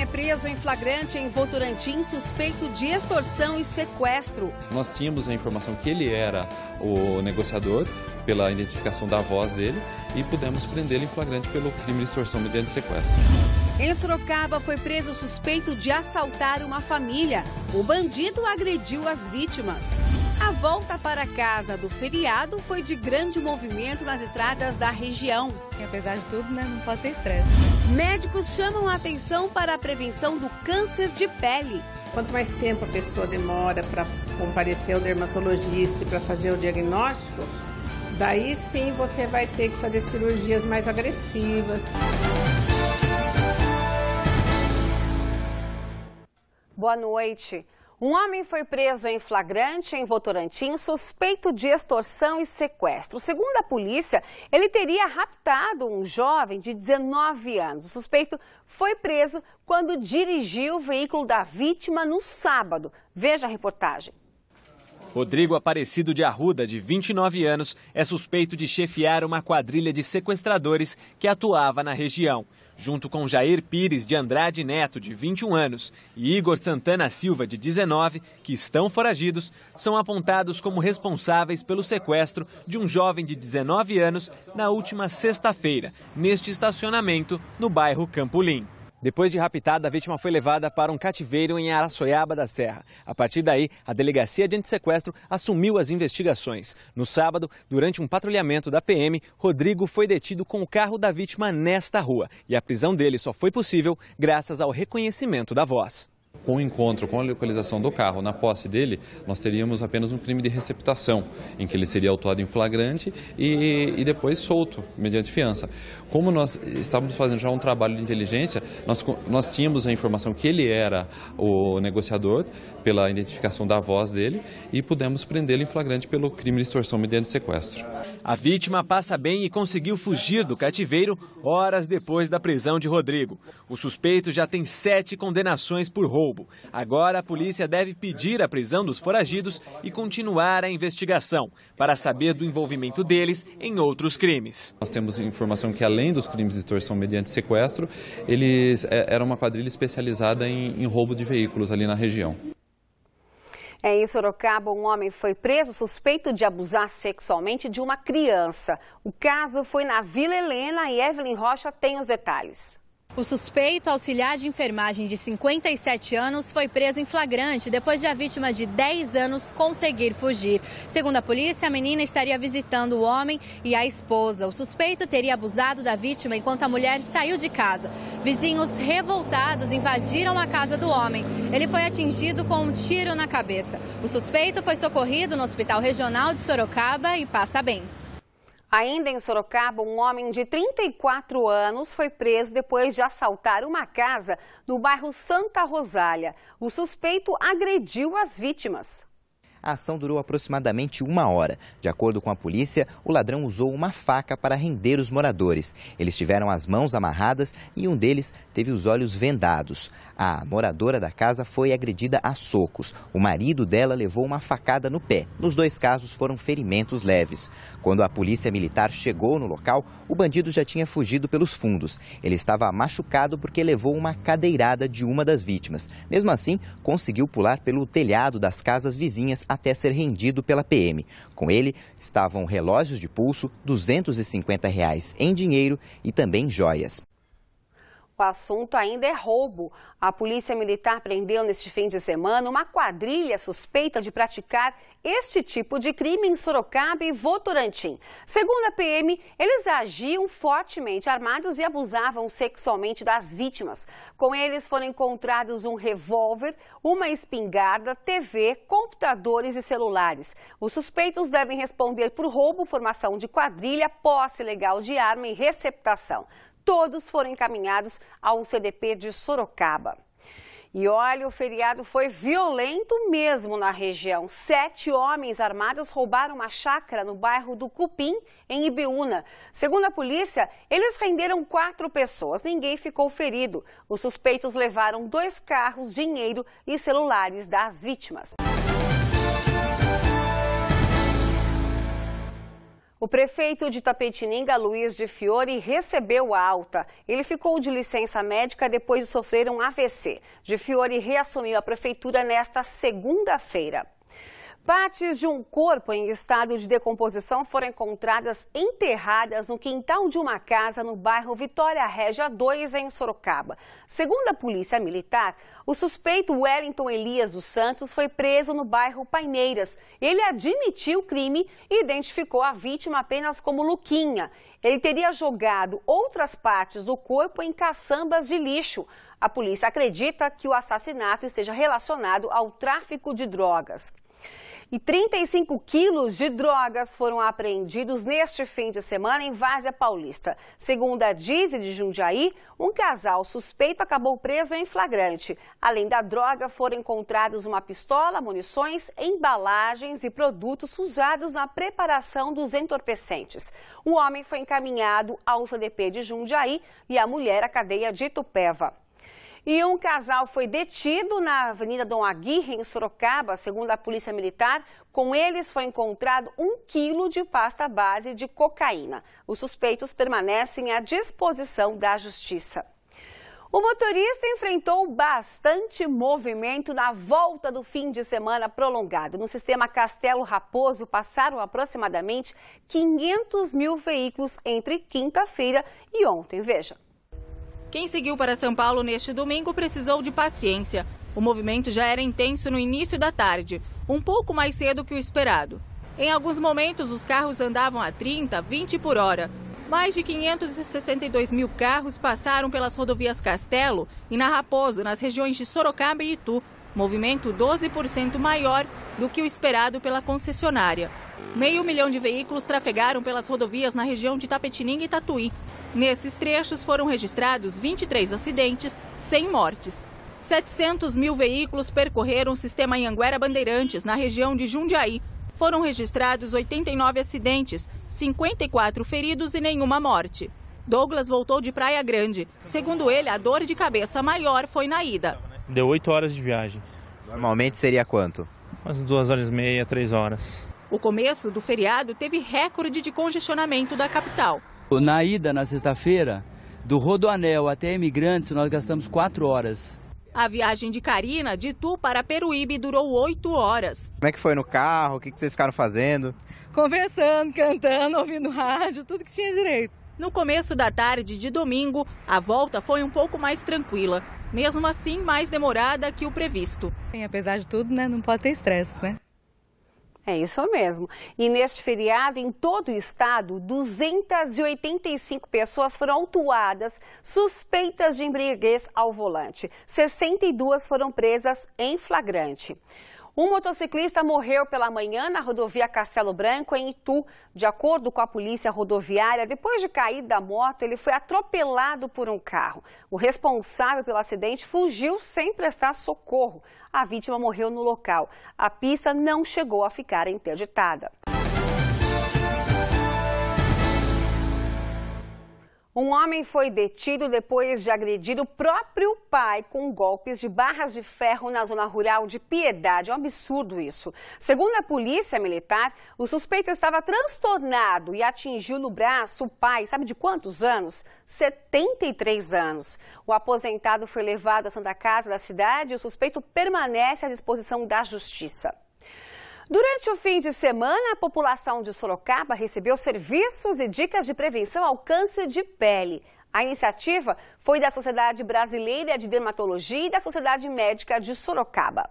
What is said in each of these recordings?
é preso em flagrante em Votorantim, suspeito de extorsão e sequestro. Nós tínhamos a informação que ele era o negociador, pela identificação da voz dele, e pudemos prendê-lo em flagrante pelo crime de extorsão mediante sequestro. Em Sorocaba foi preso suspeito de assaltar uma família. O bandido agrediu as vítimas. A volta para casa do feriado foi de grande movimento nas estradas da região. E apesar de tudo, não pode ter estresse. Médicos chamam a atenção para a prevenção do câncer de pele. Quanto mais tempo a pessoa demora para comparecer ao dermatologista e para fazer o diagnóstico, daí sim você vai ter que fazer cirurgias mais agressivas. Boa noite. Um homem foi preso em flagrante em Votorantim, suspeito de extorsão e sequestro. Segundo a polícia, ele teria raptado um jovem de 19 anos. O suspeito foi preso quando dirigiu o veículo da vítima no sábado. Veja a reportagem. Rodrigo Aparecido de Arruda, de 29 anos, é suspeito de chefiar uma quadrilha de sequestradores que atuava na região. Junto com Jair Pires de Andrade Neto, de 21 anos, e Igor Santana Silva, de 19, que estão foragidos, são apontados como responsáveis pelo sequestro de um jovem de 19 anos na última sexta-feira, neste estacionamento no bairro Campolim. Depois de raptada, a vítima foi levada para um cativeiro em Araçoiaba da Serra. A partir daí, a Delegacia de Antissequestro assumiu as investigações. No sábado, durante um patrulhamento da PM, Rodrigo foi detido com o carro da vítima nesta rua. E a prisão dele só foi possível graças ao reconhecimento da voz. Com o encontro, com a localização do carro na posse dele, nós teríamos apenas um crime de receptação, em que ele seria autuado em flagrante e depois solto, mediante fiança. Como nós estávamos fazendo já um trabalho de inteligência, nós tínhamos a informação que ele era o negociador, pela identificação da voz dele, e pudemos prendê-lo em flagrante pelo crime de extorsão mediante sequestro. A vítima passa bem e conseguiu fugir do cativeiro horas depois da prisão de Rodrigo. O suspeito já tem 7 condenações por roubo. Agora a polícia deve pedir a prisão dos foragidos e continuar a investigação para saber do envolvimento deles em outros crimes. Nós temos informação que, além dos crimes de extorsão mediante sequestro, eles eram uma quadrilha especializada em roubo de veículos ali na região. Em Sorocaba, um homem foi preso suspeito de abusar sexualmente de uma criança. O caso foi na Vila Helena e Evelyn Rocha tem os detalhes. O suspeito, auxiliar de enfermagem de 57 anos, foi preso em flagrante depois de a vítima de 10 anos conseguir fugir. Segundo a polícia, a menina estaria visitando o homem e a esposa. O suspeito teria abusado da vítima enquanto a mulher saiu de casa. Vizinhos revoltados invadiram a casa do homem. Ele foi atingido com um tiro na cabeça. O suspeito foi socorrido no Hospital Regional de Sorocaba e passa bem. Ainda em Sorocaba, um homem de 34 anos foi preso depois de assaltar uma casa no bairro Santa Rosália. O suspeito agrediu as vítimas. A ação durou aproximadamente 1 hora. De acordo com a polícia, o ladrão usou uma faca para render os moradores. Eles tiveram as mãos amarradas e um deles teve os olhos vendados. A moradora da casa foi agredida a socos. O marido dela levou uma facada no pé. Nos 2 casos foram ferimentos leves. Quando a polícia militar chegou no local, o bandido já tinha fugido pelos fundos. Ele estava machucado porque levou uma cadeirada de uma das vítimas. Mesmo assim, conseguiu pular pelo telhado das casas vizinhas até ser rendido pela PM. Com ele estavam relógios de pulso, R$250 em dinheiro e também joias. O assunto ainda é roubo. A Polícia Militar prendeu neste fim de semana uma quadrilha suspeita de praticar este tipo de crime em Sorocaba e Votorantim. Segundo a PM, eles agiam fortemente armados e abusavam sexualmente das vítimas. Com eles foram encontrados um revólver, uma espingarda, TV, computadores e celulares. Os suspeitos devem responder por roubo, formação de quadrilha, posse ilegal de arma e receptação. Todos foram encaminhados ao CDP de Sorocaba. E olha, o feriado foi violento mesmo na região. 7 homens armados roubaram uma chácara no bairro do Cupim, em Ibiúna. Segundo a polícia, eles renderam 4 pessoas. Ninguém ficou ferido. Os suspeitos levaram 2 carros, dinheiro e celulares das vítimas. O prefeito de Itapetininga, Luiz de Fiori, recebeu alta. Ele ficou de licença médica depois de sofrer um AVC. De Fiori reassumiu a prefeitura nesta segunda-feira. Partes de um corpo em estado de decomposição foram encontradas enterradas no quintal de uma casa no bairro Vitória Régia 2, em Sorocaba. Segundo a Polícia Militar, o suspeito Wellington Elias dos Santos foi preso no bairro Paineiras. Ele admitiu o crime e identificou a vítima apenas como Luquinha. Ele teria jogado outras partes do corpo em caçambas de lixo. A polícia acredita que o assassinato esteja relacionado ao tráfico de drogas. E 35 quilos de drogas foram apreendidos neste fim de semana em Várzea Paulista. Segundo a Dize de Jundiaí, um casal suspeito acabou preso em flagrante. Além da droga, foram encontrados uma pistola, munições, embalagens e produtos usados na preparação dos entorpecentes. O homem foi encaminhado ao CDP de Jundiaí e a mulher à cadeia de Itupeva. E um casal foi detido na Avenida Dom Aguirre, em Sorocaba. Segundo a Polícia Militar, com eles foi encontrado 1 quilo de pasta base de cocaína. Os suspeitos permanecem à disposição da Justiça. O motorista enfrentou bastante movimento na volta do fim de semana prolongado. No sistema Castelo Raposo, passaram aproximadamente 500 mil veículos entre quinta-feira e ontem. Veja. Quem seguiu para São Paulo neste domingo precisou de paciência. O movimento já era intenso no início da tarde, um pouco mais cedo que o esperado. Em alguns momentos, os carros andavam a 30, 20 por hora. Mais de 562 mil carros passaram pelas rodovias Castelo e na Raposo, nas regiões de Sorocaba e Itu. Movimento 12% maior do que o esperado pela concessionária. 500 mil de veículos trafegaram pelas rodovias na região de Itapetininga e Tatuí. Nesses trechos foram registrados 23 acidentes, sem mortes. 700 mil veículos percorreram o sistema Anhanguera Bandeirantes, na região de Jundiaí. Foram registrados 89 acidentes, 54 feridos e nenhuma morte. Douglas voltou de Praia Grande. Segundo ele, a dor de cabeça maior foi na ida. Deu 8 horas de viagem. Normalmente seria quanto? Umas 2 horas e meia, 3 horas. O começo do feriado teve recorde de congestionamento da capital. Na ida, na sexta-feira, do Rodoanel até Imigrantes, nós gastamos 4 horas. A viagem de Carina, de Itu para Peruíbe, durou 8 horas. Como é que foi no carro? O que vocês ficaram fazendo? Conversando, cantando, ouvindo rádio, tudo que tinha direito. No começo da tarde de domingo, a volta foi um pouco mais tranquila. Mesmo assim, mais demorada que o previsto. Apesar de tudo, né, não pode ter estresse, né? É isso mesmo. E neste feriado, em todo o estado, 285 pessoas foram autuadas suspeitas de embriaguez ao volante. 62 foram presas em flagrante. Um motociclista morreu pela manhã na rodovia Castelo Branco, em Itu. De acordo com a polícia rodoviária, depois de cair da moto, ele foi atropelado por um carro. O responsável pelo acidente fugiu sem prestar socorro. A vítima morreu no local. A pista não chegou a ficar interditada. Um homem foi detido depois de agredir o próprio pai com golpes de barras de ferro na zona rural de Piedade. É um absurdo isso. Segundo a Polícia Militar, o suspeito estava transtornado e atingiu no braço o pai, sabe de quantos anos? 73 anos. O aposentado foi levado à Santa Casa da cidade e o suspeito permanece à disposição da Justiça. Durante o fim de semana, a população de Sorocaba recebeu serviços e dicas de prevenção ao câncer de pele. A iniciativa foi da Sociedade Brasileira de Dermatologia e da Sociedade Médica de Sorocaba.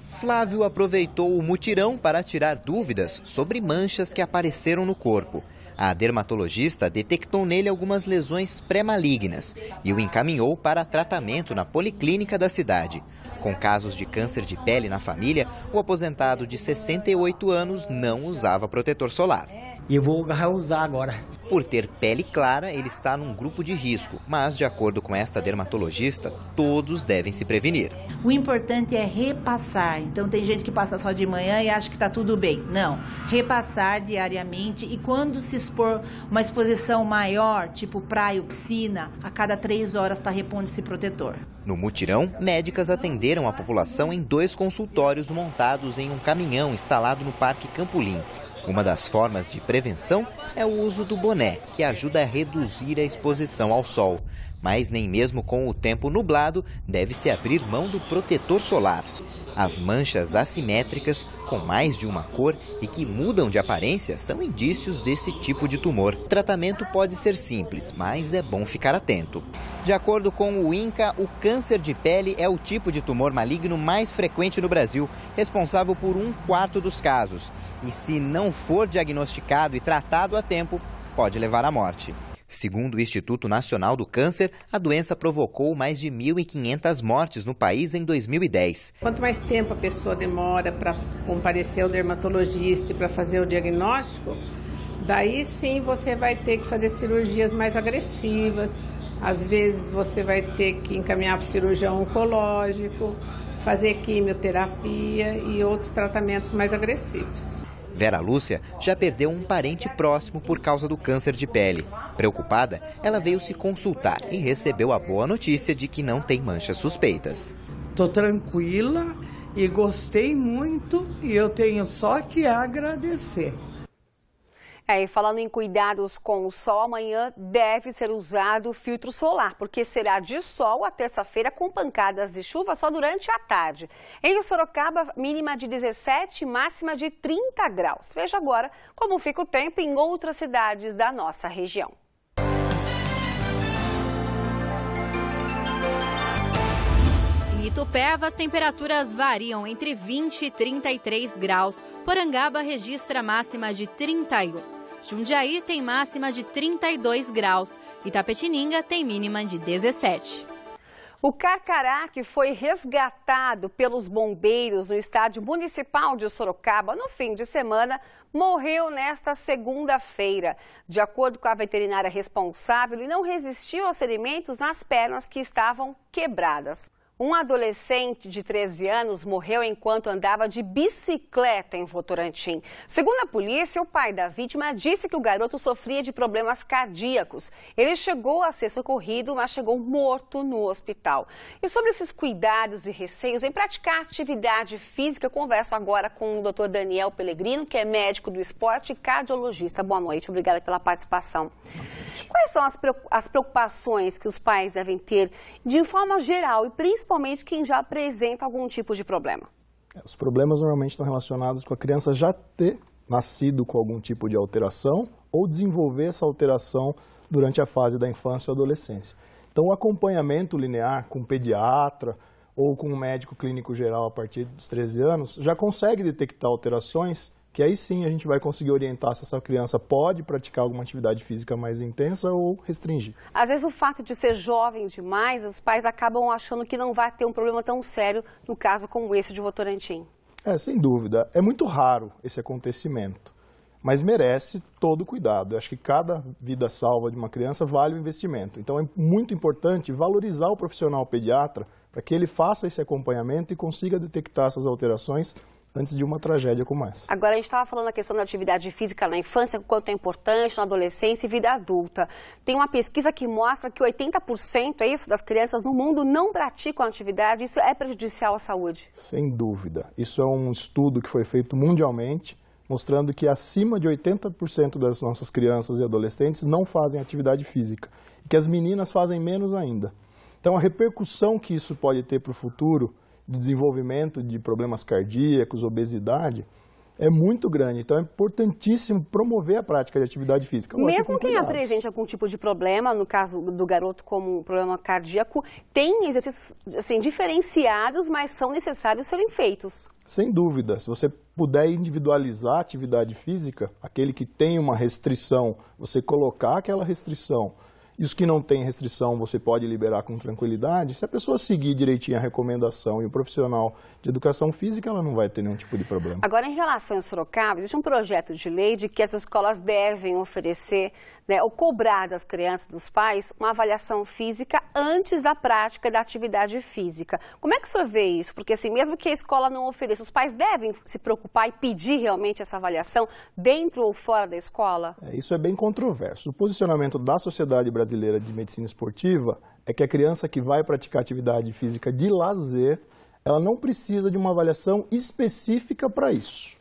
Flávio aproveitou o mutirão para tirar dúvidas sobre manchas que apareceram no corpo. A dermatologista detectou nele algumas lesões pré-malignas e o encaminhou para tratamento na policlínica da cidade. Com casos de câncer de pele na família, o aposentado de 68 anos não usava protetor solar. E eu vou usar agora. Por ter pele clara, ele está num grupo de risco, mas, de acordo com esta dermatologista, todos devem se prevenir. O importante é repassar. Então, tem gente que passa só de manhã e acha que está tudo bem. Não, repassar diariamente e quando se expor uma exposição maior, tipo praia ou piscina, a cada 3 horas está repondo esse protetor. No mutirão, médicas atenderam a população em 2 consultórios montados em um caminhão instalado no Parque Campolim. Uma das formas de prevenção é o uso do boné, que ajuda a reduzir a exposição ao sol. Mas nem mesmo com o tempo nublado deve-se abrir mão do protetor solar. As manchas assimétricas, com mais de uma cor e que mudam de aparência, são indícios desse tipo de tumor. O tratamento pode ser simples, mas é bom ficar atento. De acordo com o INCA, o câncer de pele é o tipo de tumor maligno mais frequente no Brasil, responsável por 1/4 dos casos. E se não for diagnosticado e tratado a tempo, pode levar à morte. Segundo o Instituto Nacional do Câncer, a doença provocou mais de 1.500 mortes no país em 2010. Quanto mais tempo a pessoa demora para comparecer ao dermatologista e para fazer o diagnóstico, daí sim você vai ter que fazer cirurgias mais agressivas. Às vezes você vai ter que encaminhar para o cirurgião oncológico, fazer quimioterapia e outros tratamentos mais agressivos. Vera Lúcia já perdeu um parente próximo por causa do câncer de pele. Preocupada, ela veio se consultar e recebeu a boa notícia de que não tem manchas suspeitas. Estou tranquila e gostei muito e eu tenho só que agradecer. E falando em cuidados com o sol, amanhã deve ser usado o filtro solar, porque será de sol a terça-feira com pancadas de chuva só durante a tarde. Em Sorocaba, mínima de 17 e máxima de 30 graus. Veja agora como fica o tempo em outras cidades da nossa região. Em Itupeva, as temperaturas variam entre 20 e 33 graus. Porangaba registra máxima de 31. Jundiaí tem máxima de 32 graus. Itapetininga tem mínima de 17. O Carcará, que foi resgatado pelos bombeiros no estádio municipal de Sorocaba no fim de semana, morreu nesta segunda-feira. De acordo com a veterinária responsável, ele não resistiu aos ferimentos nas pernas que estavam quebradas. Um adolescente de 13 anos morreu enquanto andava de bicicleta em Votorantim. Segundo a polícia, o pai da vítima disse que o garoto sofria de problemas cardíacos. Ele chegou a ser socorrido, mas chegou morto no hospital. E sobre esses cuidados e receios em praticar atividade física, eu converso agora com o Dr. Daniel Pellegrino, que é médico do esporte e cardiologista. Boa noite, obrigada pela participação. Quais são as preocupações que os pais devem ter de forma geral e principalmente quem já apresenta algum tipo de problema? Os problemas normalmente estão relacionados com a criança já ter nascido com algum tipo de alteração ou desenvolver essa alteração durante a fase da infância ou adolescência. Então, o acompanhamento linear com pediatra ou com um médico clínico geral a partir dos 13 anos já consegue detectar alterações que aí sim a gente vai conseguir orientar se essa criança pode praticar alguma atividade física mais intensa ou restringir. Às vezes o fato de ser jovem demais, os pais acabam achando que não vai ter um problema tão sério no caso como esse de Votorantim. Sem dúvida. É muito raro esse acontecimento, mas merece todo o cuidado. Eu acho que cada vida salva de uma criança vale o investimento. Então é muito importante valorizar o profissional pediatra para que ele faça esse acompanhamento e consiga detectar essas alterações antes de uma tragédia como essa. Agora, a gente estava falando da questão da atividade física na infância, o quanto é importante na adolescência e vida adulta. Tem uma pesquisa que mostra que 80%, é isso, das crianças no mundo não praticam atividade. Isso é prejudicial à saúde? Sem dúvida. Isso é um estudo que foi feito mundialmente, mostrando que acima de 80% das nossas crianças e adolescentes não fazem atividade física. E que as meninas fazem menos ainda. Então, a repercussão que isso pode ter para o futuro do desenvolvimento de problemas cardíacos, obesidade, é muito grande. Então é importantíssimo promover a prática de atividade física. Mesmo quem apresente algum tipo de problema, no caso do garoto como um problema cardíaco, tem exercícios assim, diferenciados, mas são necessários serem feitos. Sem dúvida. Se você puder individualizar a atividade física, aquele que tem uma restrição, você colocar aquela restrição, e os que não têm restrição você pode liberar com tranquilidade. Se a pessoa seguir direitinho a recomendação e o profissional de educação física, ela não vai ter nenhum tipo de problema. Agora, em relação ao Sorocaba, existe um projeto de lei de que as escolas devem oferecer, ou cobrar das crianças, dos pais, uma avaliação física antes da prática da atividade física. Como é que o senhor vê isso? Porque assim, mesmo que a escola não ofereça, os pais devem se preocupar e pedir realmente essa avaliação dentro ou fora da escola? Isso é bem controverso. O posicionamento da Sociedade Brasileira de Medicina Esportiva é que a criança que vai praticar atividade física de lazer, ela não precisa de uma avaliação específica para isso.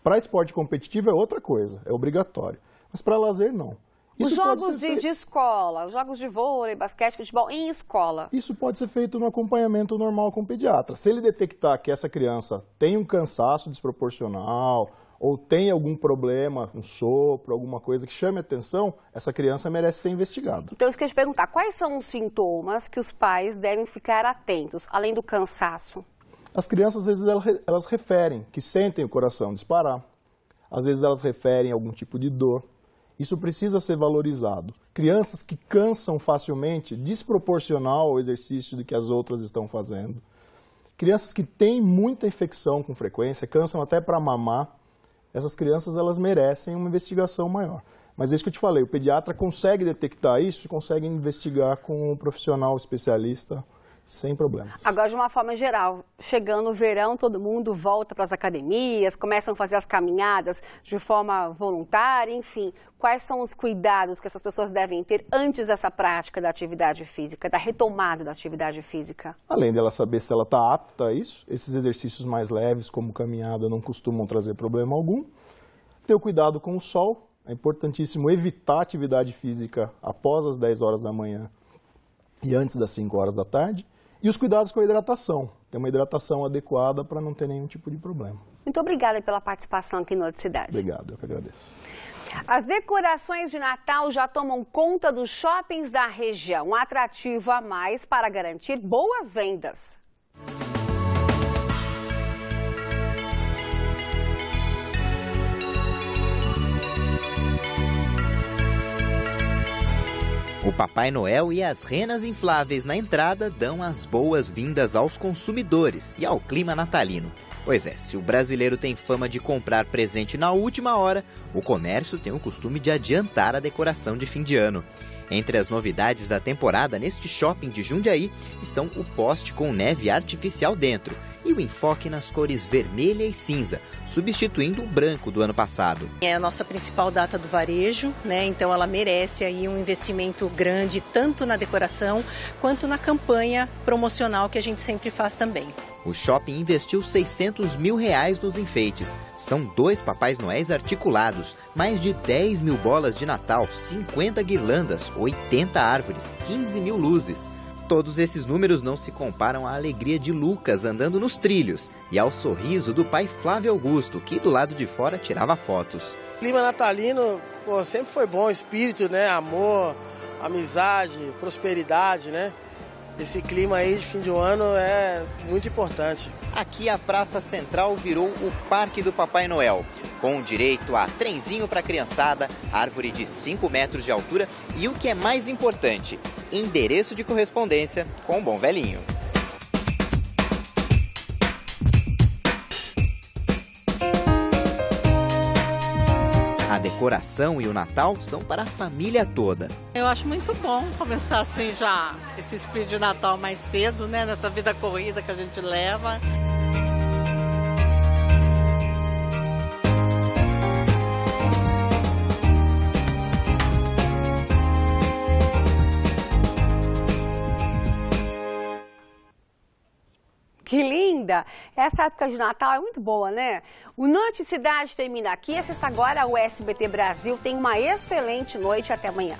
Para esporte competitivo é outra coisa, é obrigatório. Mas para lazer, não. Os jogos de escola, os jogos de vôlei, basquete, futebol em escola. Isso pode ser feito no acompanhamento normal com o pediatra. Se ele detectar que essa criança tem um cansaço desproporcional ou tem algum problema, um sopro, alguma coisa que chame atenção, essa criança merece ser investigada. Então, isso que eu ia te perguntar, quais são os sintomas que os pais devem ficar atentos, além do cansaço? As crianças, às vezes, elas referem que sentem o coração disparar. Às vezes, elas referem algum tipo de dor. Isso precisa ser valorizado. Crianças que cansam facilmente, desproporcional ao exercício do que as outras estão fazendo. Crianças que têm muita infecção com frequência, cansam até para mamar. Essas crianças, elas merecem uma investigação maior. Mas é isso que eu te falei, o pediatra consegue detectar isso e consegue investigar com um profissional especialista sem problemas. Agora, de uma forma geral, chegando o verão, todo mundo volta para as academias, começam a fazer as caminhadas de forma voluntária, enfim. Quais são os cuidados que essas pessoas devem ter antes dessa prática da atividade física, da retomada da atividade física? Além dela saber se ela está apta a isso, esses exercícios mais leves, como caminhada, não costumam trazer problema algum. Ter o cuidado com o sol, é importantíssimo evitar atividade física após as 10 horas da manhã e antes das 5 horas da tarde. E os cuidados com a hidratação, ter uma hidratação adequada para não ter nenhum tipo de problema. Muito obrigada pela participação aqui no Noticidade. Obrigado, eu que agradeço. As decorações de Natal já tomam conta dos shoppings da região, um atrativo a mais para garantir boas vendas. O Papai Noel e as renas infláveis na entrada dão as boas-vindas aos consumidores e ao clima natalino. Pois é, se o brasileiro tem fama de comprar presente na última hora, o comércio tem o costume de adiantar a decoração de fim de ano. Entre as novidades da temporada neste shopping de Jundiaí estão o poste com neve artificial dentro e o enfoque nas cores vermelha e cinza, substituindo o branco do ano passado. É a nossa principal data do varejo, né? Então ela merece aí um investimento grande tanto na decoração quanto na campanha promocional que a gente sempre faz também. O shopping investiu R$600 mil nos enfeites. São 2 Papais Noéis articulados, mais de 10 mil bolas de Natal, 50 guirlandas, 80 árvores, 15 mil luzes. Todos esses números não se comparam à alegria de Lucas andando nos trilhos e ao sorriso do pai Flávio Augusto, que do lado de fora tirava fotos. O clima natalino sempre foi bom, espírito, né? Amor, amizade, prosperidade, né? Esse clima aí de fim de ano é muito importante. Aqui a Praça Central virou o Parque do Papai Noel, com direito a trenzinho para a criançada, árvore de 5 metros de altura e o que é mais importante, endereço de correspondência com o bom velhinho. A decoração e o Natal são para a família toda. Eu acho muito bom começar assim já esse espírito de Natal mais cedo, né? Nessa vida corrida que a gente leva. Que linda! Essa época de Natal é muito boa, né? O Noticidade termina aqui. Assista agora o SBT Brasil. Tenha uma excelente noite. Até amanhã.